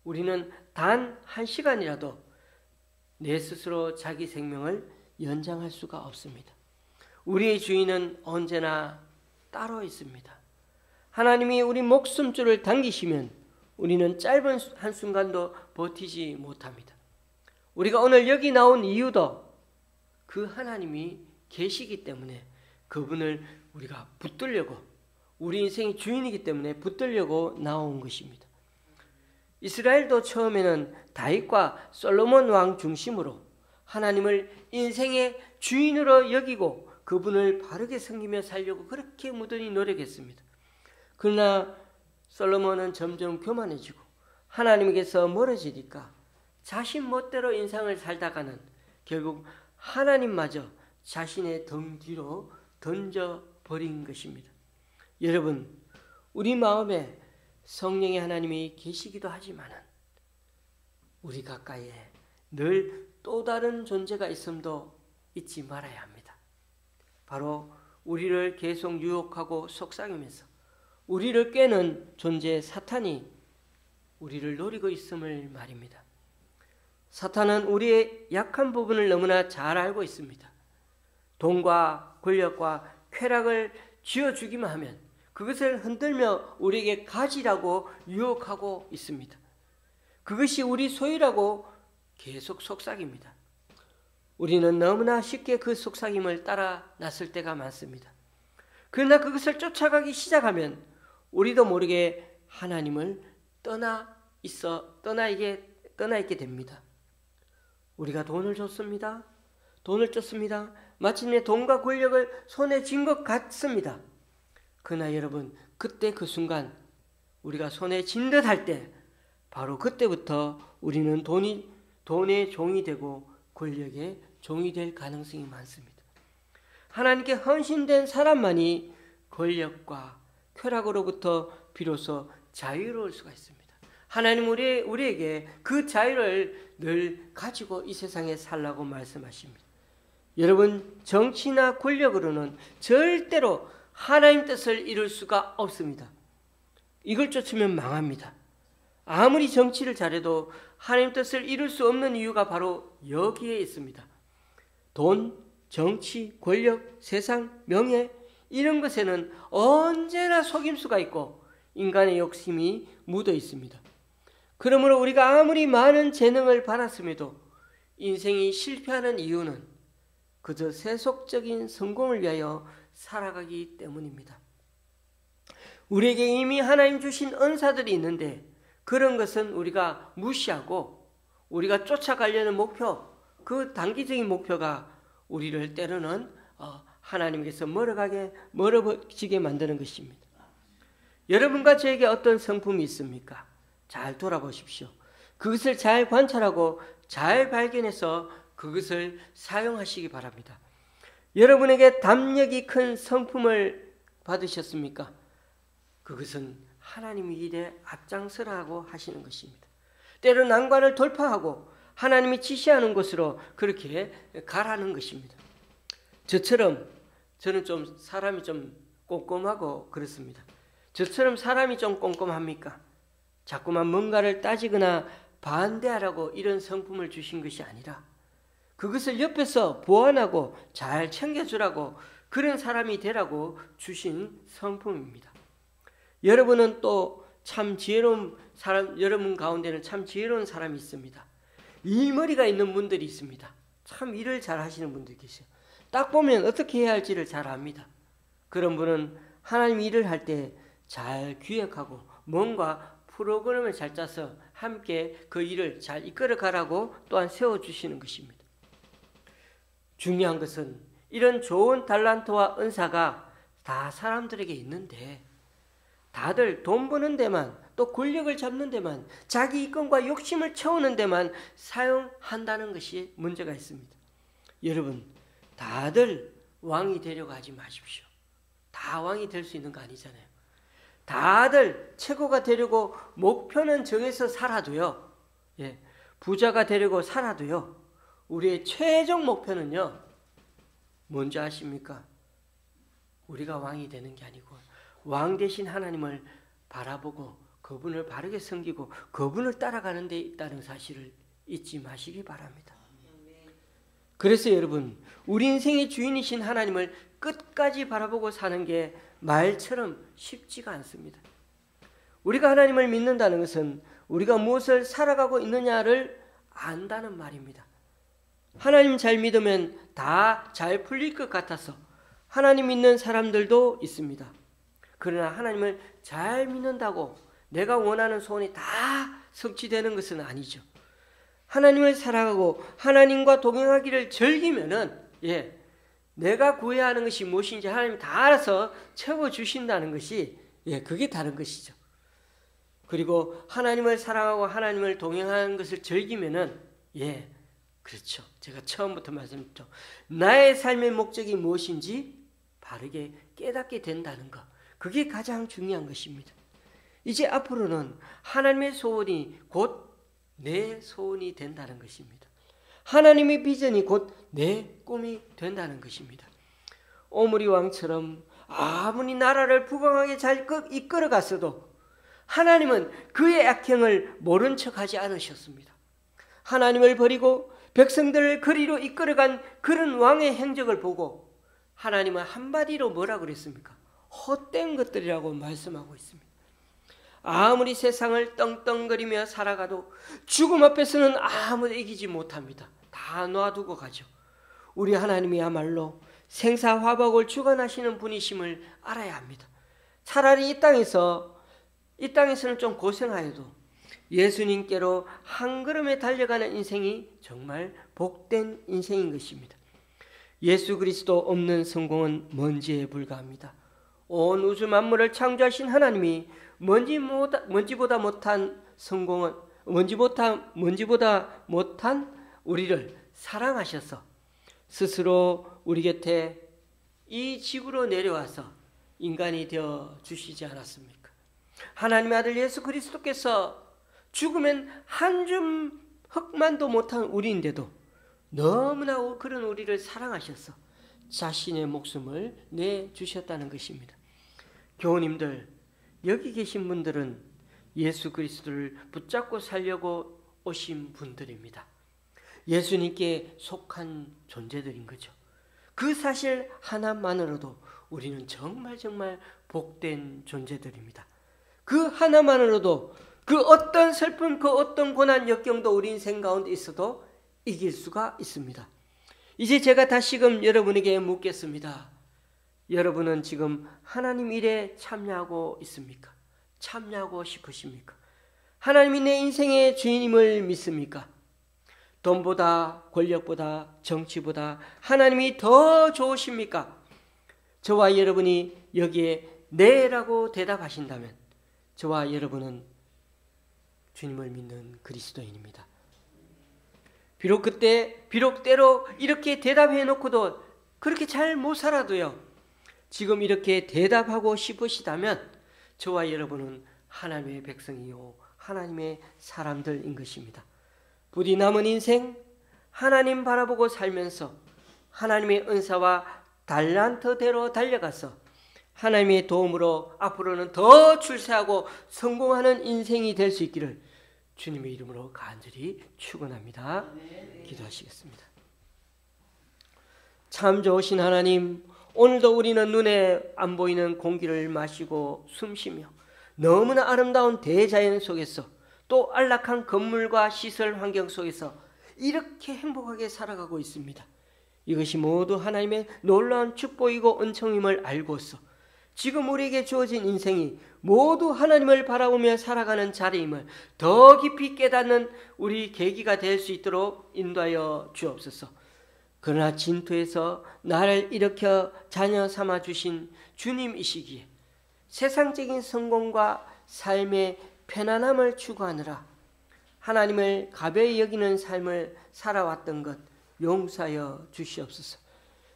우리는 단 1시간이라도 내 스스로 자기 생명을 연장할 수가 없습니다. 우리의 주인은 언제나 따로 있습니다. 하나님이 우리 목숨줄을 당기시면 우리는 짧은 한순간도 버티지 못합니다. 우리가 오늘 여기 나온 이유도 그 하나님이 계시기 때문에 그분을 우리가 붙들려고, 우리 인생의 주인이기 때문에 붙들려고 나온 것입니다. 이스라엘도 처음에는 다윗과 솔로몬 왕 중심으로 하나님을 인생의 주인으로 여기고 그분을 바르게 섬기며 살려고 그렇게 무던히 노력했습니다. 그러나 솔로몬은 점점 교만해지고 하나님께서 멀어지니까 자신 멋대로 인생을 살다가는 결국 하나님마저 자신의 등 뒤로 던져버린 것입니다. 여러분, 우리 마음에 성령의 하나님이 계시기도 하지만 우리 가까이에 늘 또 다른 존재가 있음도 잊지 말아야 합니다. 바로 우리를 계속 유혹하고 속삭이면서 우리를 꿰는 존재 사탄이 우리를 노리고 있음을 말입니다. 사탄은 우리의 약한 부분을 너무나 잘 알고 있습니다. 돈과 권력과 쾌락을 쥐어주기만 하면 그것을 흔들며 우리에게 가지라고 유혹하고 있습니다. 그것이 우리 소유라고 계속 속삭입니다. 우리는 너무나 쉽게 그 속삭임을 따라 났을 때가 많습니다. 그러나 그것을 쫓아가기 시작하면 우리도 모르게 하나님을 떠나 있게 됩니다. 우리가 돈을 줬습니다. 돈을 쫓습니다. 마침내 돈과 권력을 손에 쥔 것 같습니다. 그러나 여러분, 그때 그 순간 우리가 손에 쥔 듯 할 때 바로 그때부터 우리는 돈의 종이 되고 권력의 종이 될 가능성이 많습니다. 하나님께 헌신된 사람만이 권력과 쾌락으로부터 비로소 자유로울 수가 있습니다. 하나님 우리에게 그 자유를 늘 가지고 이 세상에 살라고 말씀하십니다. 여러분, 정치나 권력으로는 절대로 하나님 뜻을 이룰 수가 없습니다. 이걸 쫓으면 망합니다. 아무리 정치를 잘해도 하나님 뜻을 이룰 수 없는 이유가 바로 여기에 있습니다. 돈, 정치, 권력, 세상, 명예, 이런 것에는 언제나 속임수가 있고 인간의 욕심이 묻어 있습니다. 그러므로 우리가 아무리 많은 재능을 받았음에도 인생이 실패하는 이유는 그저 세속적인 성공을 위하여 살아가기 때문입니다. 우리에게 이미 하나님 주신 은사들이 있는데 그런 것은 우리가 무시하고 우리가 쫓아가려는 목표, 그 단기적인 목표가 우리를 때로는 하나님께서 멀어지게 만드는 것입니다. 여러분과 저에게 어떤 성품이 있습니까? 잘 돌아보십시오. 그것을 잘 관찰하고 잘 발견해서 그것을 사용하시기 바랍니다. 여러분에게 담력이 큰 성품을 받으셨습니까? 그것은 하나님의 일에 앞장서라고 하시는 것입니다. 때로 난관을 돌파하고 하나님이 지시하는 곳으로 그렇게 가라는 것입니다. 저처럼 저는 좀 사람이 좀 꼼꼼하고 그렇습니다. 저처럼 사람이 좀 꼼꼼합니까? 자꾸만 뭔가를 따지거나 반대하라고 이런 성품을 주신 것이 아니라 그것을 옆에서 보완하고 잘 챙겨주라고 그런 사람이 되라고 주신 성품입니다. 여러분은 또 참 지혜로운 사람, 여러분 가운데는 참 지혜로운 사람이 있습니다. 일머리가 있는 분들이 있습니다. 참 일을 잘 하시는 분들이 계세요. 딱 보면 어떻게 해야 할지를 잘 압니다. 그런 분은 하나님 일을 할 때 잘 기획하고 뭔가 프로그램을 잘 짜서 함께 그 일을 잘 이끌어 가라고 또한 세워주시는 것입니다. 중요한 것은 이런 좋은 달란트와 은사가 다 사람들에게 있는데 다들 돈 버는 데만 또 권력을 잡는 데만 자기 이권과 욕심을 채우는 데만 사용한다는 것이 문제가 있습니다. 여러분, 다들 왕이 되려고 하지 마십시오. 다 왕이 될 수 있는 거 아니잖아요. 다들 최고가 되려고 목표는 정해서 살아도요. 부자가 되려고 살아도요. 우리의 최종 목표는요. 뭔지 아십니까? 우리가 왕이 되는 게 아니고 왕 대신 하나님을 바라보고 그분을 바르게 섬기고 그분을 따라가는 데 있다는 사실을 잊지 마시기 바랍니다. 그래서 여러분, 우리 인생의 주인이신 하나님을 끝까지 바라보고 사는 게 말처럼 쉽지가 않습니다. 우리가 하나님을 믿는다는 것은 우리가 무엇을 살아가고 있느냐를 안다는 말입니다. 하나님 잘 믿으면 다 잘 풀릴 것 같아서 하나님 믿는 사람들도 있습니다. 그러나 하나님을 잘 믿는다고 내가 원하는 소원이 다 성취되는 것은 아니죠. 하나님을 사랑하고 하나님과 동행하기를 즐기면은 내가 구해야 하는 것이 무엇인지 하나님이 다 알아서 채워주신다는 것이 그게 다른 것이죠. 그리고 하나님을 사랑하고 하나님을 동행하는 것을 즐기면은 그렇죠. 제가 처음부터 말씀드렸죠. 나의 삶의 목적이 무엇인지 바르게 깨닫게 된다는 것. 그게 가장 중요한 것입니다. 이제 앞으로는 하나님의 소원이 곧 내 소원이 된다는 것입니다. 하나님의 비전이 곧 내 꿈이 된다는 것입니다. 오므리 왕처럼 아무리 나라를 부강하게 잘 이끌어 갔어도 하나님은 그의 악행을 모른 척하지 않으셨습니다. 하나님을 버리고 백성들을 그리로 이끌어간 그런 왕의 행적을 보고 하나님은 한마디로 뭐라 그랬습니까? 헛된 것들이라고 말씀하고 있습니다. 아무리 세상을 떵떵거리며 살아가도 죽음 앞에서는 아무도 이기지 못합니다. 다 놔두고 가죠. 우리 하나님이야말로 생사화복을 주관하시는 분이심을 알아야 합니다. 차라리 이 땅에서는 좀 고생하여도 예수님께로 한 걸음에 달려가는 인생이 정말 복된 인생인 것입니다. 예수 그리스도 없는 성공은 먼지에 불과합니다. 온 우주 만물을 창조하신 하나님이 먼지보다 못한 우리를 사랑하셔서 스스로 우리 곁에 이 지구로 내려와서 인간이 되어 주시지 않았습니까? 하나님의 아들 예수 그리스도께서 죽으면 한 줌 흙만도 못한 우리인데도 너무나 그런 우리를 사랑하셔서 자신의 목숨을 내주셨다는 것입니다. 교우님들, 여기 계신 분들은 예수 그리스도를 붙잡고 살려고 오신 분들입니다. 예수님께 속한 존재들인 거죠. 그 사실 하나만으로도 우리는 정말 복된 존재들입니다. 그 하나만으로도 그 어떤 슬픔, 그 어떤 고난, 역경도 우리 인생 가운데 있어도 이길 수가 있습니다. 이제 제가 다시금 여러분에게 묻겠습니다. 여러분은 지금 하나님 일에 참여하고 있습니까? 참여하고 싶으십니까? 하나님이 내 인생의 주인임을 믿습니까? 돈보다, 권력보다, 정치보다 하나님이 더 좋으십니까? 저와 여러분이 여기에 네라고 대답하신다면 저와 여러분은 주님을 믿는 그리스도인입니다. 비록 때로 이렇게 대답해 놓고도 그렇게 잘 못 살아도요, 지금 이렇게 대답하고 싶으시다면 저와 여러분은 하나님의 백성이요 하나님의 사람들인 것입니다. 부디 남은 인생 하나님 바라보고 살면서 하나님의 은사와 달란트대로 달려가서 하나님의 도움으로 앞으로는 더 출세하고 성공하는 인생이 될 수 있기를 주님의 이름으로 간절히 축원합니다. 기도하시겠습니다. 참 좋으신 하나님, 오늘도 우리는 눈에 안 보이는 공기를 마시고 숨쉬며 너무나 아름다운 대자연 속에서 또 안락한 건물과 시설 환경 속에서 이렇게 행복하게 살아가고 있습니다. 이것이 모두 하나님의 놀라운 축복이고 은총임을 알고서 지금 우리에게 주어진 인생이 모두 하나님을 바라보며 살아가는 자리임을 더 깊이 깨닫는 우리 계기가 될 수 있도록 인도하여 주옵소서. 그러나 진토에서 나를 일으켜 자녀 삼아 주신 주님이시기에 세상적인 성공과 삶의 편안함을 추구하느라 하나님을 가벼이 여기는 삶을 살아왔던 것 용서하여 주시옵소서.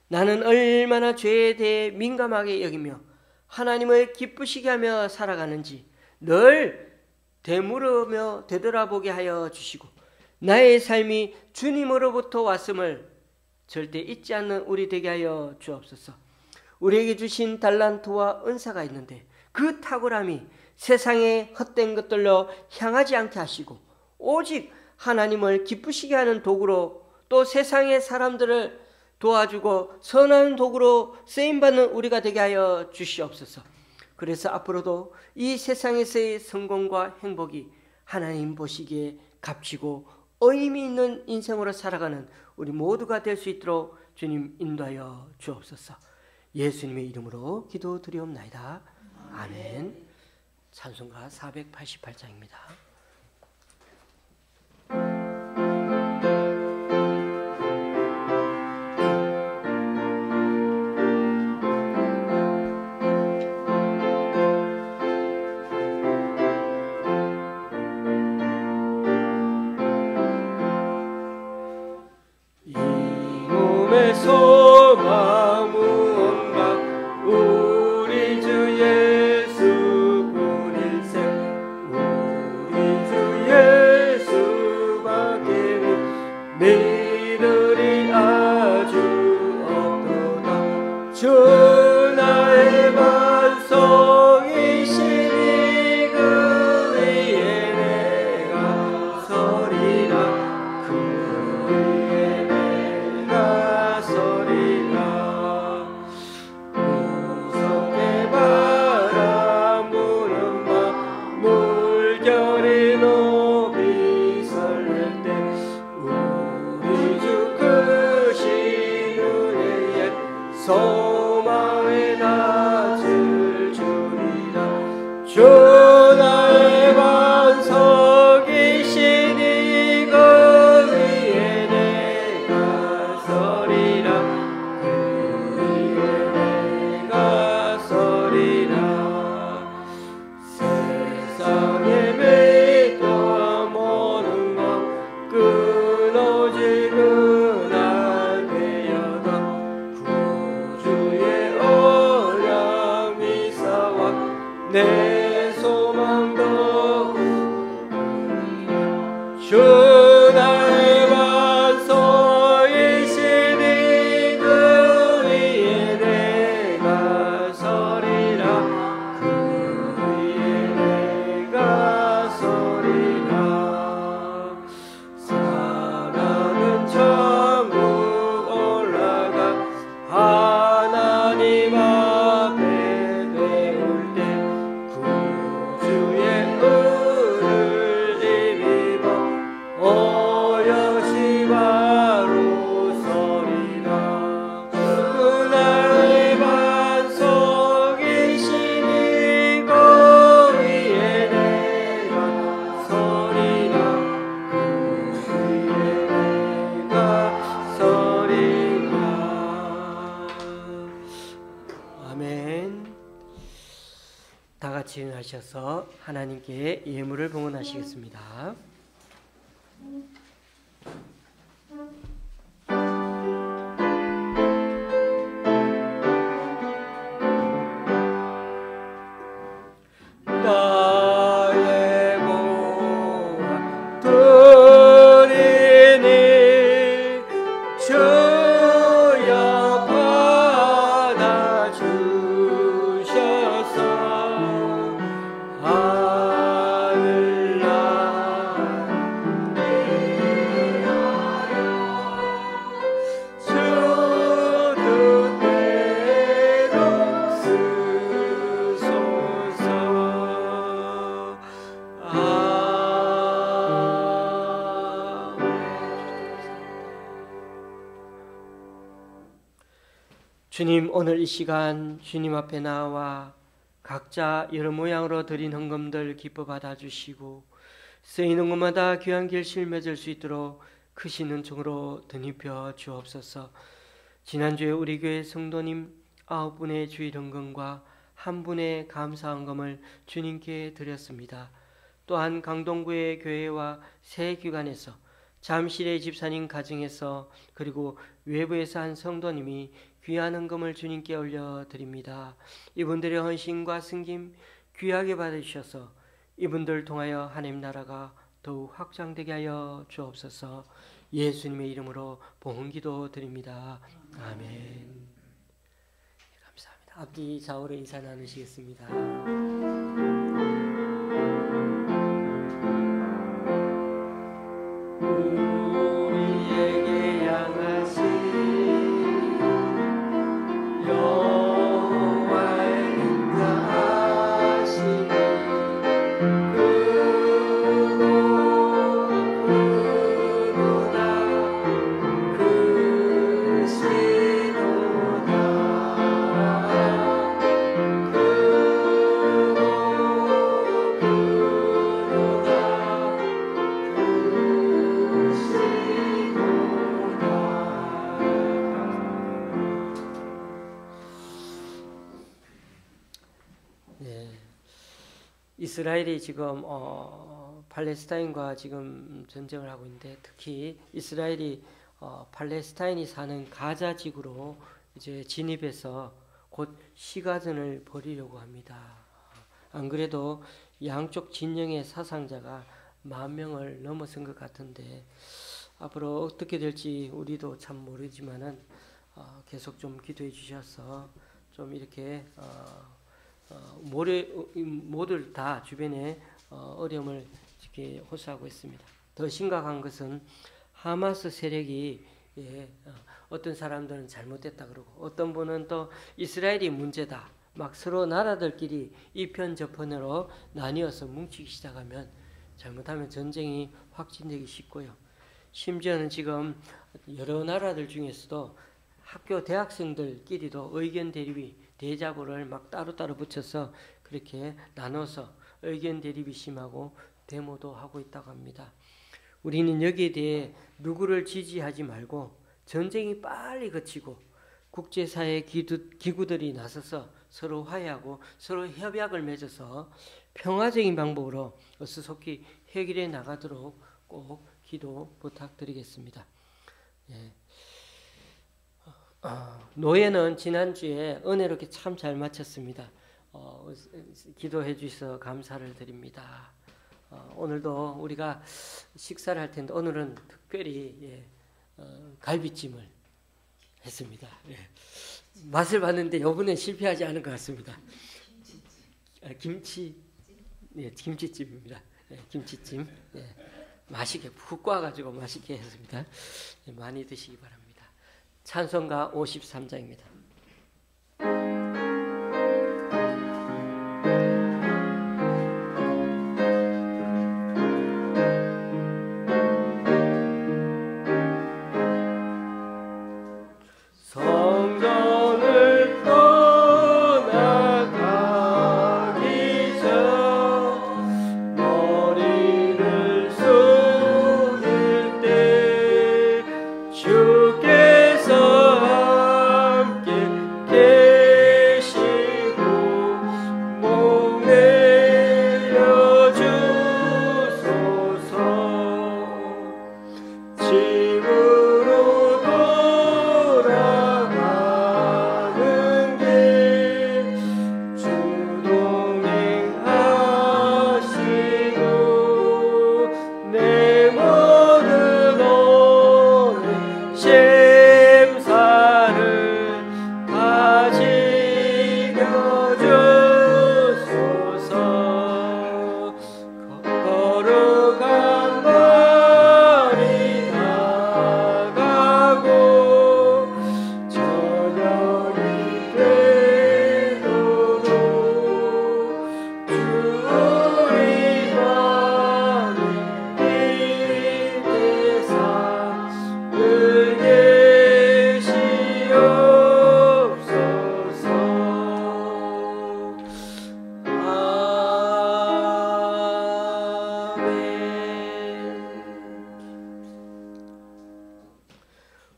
나는 얼마나 죄에 대해 민감하게 여기며 하나님을 기쁘시게 하며 살아가는지 늘 되물으며 되돌아보게 하여 주시고 나의 삶이 주님으로부터 왔음을 절대 잊지 않는 우리 되게 하여 주옵소서. 우리에게 주신 달란트와 은사가 있는데 그 탁월함이 세상의 헛된 것들로 향하지 않게 하시고 오직 하나님을 기쁘시게 하는 도구로 또 세상의 사람들을 도와주고 선한 도구로 쓰임받는 우리가 되게 하여 주시옵소서. 그래서 앞으로도 이 세상에서의 성공과 행복이 하나님 보시기에 값지고 의미 있는 인생으로 살아가는 우리 모두가 될 수 있도록 주님 인도하여 주옵소서. 예수님의 이름으로 기도드리옵나이다. 아멘. 찬송가 488장입니다. 소망 무언가 우리 주 예수 뿐일세 우리 주 예수밖에 믿으리 아주 없도다. 주 나의 반석이시니 그 위에 내가 서리라 그 위에 내가 서리라. 무섭게 바람 부는 밤 물결이 높이 설렐 때 우리 주 크신 은혜에 소망의 낯을 주리라. 주 나의 반석이시니 그 위에 내가 서리라 그 위에 내가 서리라. 내 소망도 주 나의 반석이시니 그 위에 내가 서리라 그 위에 내가 서리라 사랑은 천국 올라가 하나님 앞에 배울 때 구주의 은을 입어 오롯이 바로 서리라 그 나의 반석이시니 그 위에 내가 서리라 그 위에 내가 서리라. 아멘. 다 같이 일어나셔서 하나님께 예물을 봉헌하시겠습니다. 나의 몸 드리니 주여 받아주셔서 하늘나라 주 뜻대로 쓰소서. 주님, 오늘 이 시간 주님 앞에 나와 각자 여러 모양으로 드린 헌금들 기뻐 받아주시고 쓰이는 것마다 귀한 결실 맺을 수 있도록 크신 은총으로 덧입혀 주옵소서. 지난주에 우리 교회 성도님 9분의 주일 헌금과 1분의 감사 헌금을 주님께 드렸습니다. 또한 강동구의 교회와 새 기관에서 잠실의 집사님 가정에서 그리고 외부에서 한 성도님이 귀한 헌금을 주님께 올려드립니다. 이분들의 헌신과 승김 귀하게 받으셔서 이분들 통하여 하나님 나라가 더욱 확장되게 하여 주옵소서. 예수님의 이름으로 봉헌기도 드립니다. 아멘. 감사합니다. 앞뒤 좌우로 인사 나누시겠습니다. 우리에게 향하신 여호와의 인자하시니 그도다 크시도다 이스라엘이 지금 팔레스타인과 지금 전쟁을 하고 있는데 특히 이스라엘이 팔레스타인이 사는 가자 지구로 이제 진입해서 곧 시가전을 벌이려고 합니다. 안 그래도 양쪽 진영의 사상자가 10,000명을 넘어선 것 같은데 앞으로 어떻게 될지 우리도 참 모르지만은 계속 좀 기도해 주셔서 좀 이렇게 모두 다 주변에 어려움을 이렇게 호소하고 있습니다. 더 심각한 것은 하마스 세력이 어떤 사람들은 잘못됐다 그러고 어떤 분은 또 이스라엘이 문제다 막 서로 나라들끼리 이편 저편으로 나뉘어서 뭉치기 시작하면 잘못하면 전쟁이 확진되기 쉽고요. 심지어는 지금 여러 나라들 중에서도 학교 대학생들끼리도 의견 대립이 대자보를 막 따로따로 붙여서 그렇게 나눠서 의견 대립이 심하고 데모도 하고 있다고 합니다. 우리는 여기에 대해 누구를 지지하지 말고 전쟁이 빨리 그치고 국제사회 기구들이 나서서 서로 화해하고 서로 협약을 맺어서 평화적인 방법으로 어수속히 해결해 나가도록 꼭 기도 부탁드리겠습니다. 노예는 지난주에 은혜롭게 참 잘 마쳤습니다. 기도해 주셔서 감사를 드립니다. 오늘도 우리가 식사를 할 텐데 오늘은 특별히 갈비찜을 했습니다. 맛을 봤는데 이번엔 실패하지 않은 것 같습니다. 김치찜입니다. 김치찜. 맛있게 푹 꽈가지고 맛있게 했습니다. 많이 드시기 바랍니다. 찬송가 53장입니다.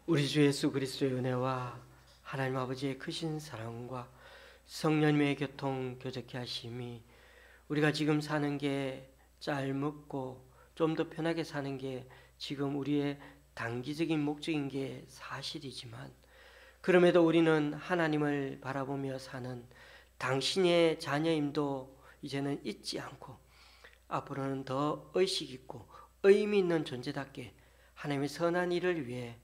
우리 주 예수 그리스도의 은혜와 하나님 아버지의 크신 사랑과 성령님의 교통 교제케 하심이 우리가 지금 사는 게 짧고 좀 더 편하게 사는 게 지금 우리의 단기적인 목적인 게 사실이지만 그럼에도 우리는 하나님을 바라보며 사는 당신의 자녀임도 이제는 잊지 않고 앞으로는 더 의식 있고 의미 있는 존재답게 하나님의 선한 일을 위해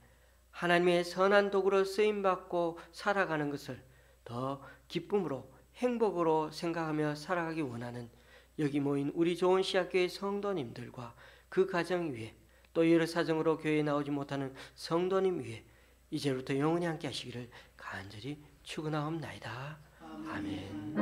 하나님의 선한 도구로 쓰임받고 살아가는 것을 더 기쁨으로 행복으로 생각하며 살아가기 원하는 여기 모인 우리 좋은 씨앗교회 성도님들과 그 가정 위에 또 여러 사정으로 교회에 나오지 못하는 성도님 위에 이제부터 영원히 함께 하시기를 간절히 축원하옵나이다. 아멘.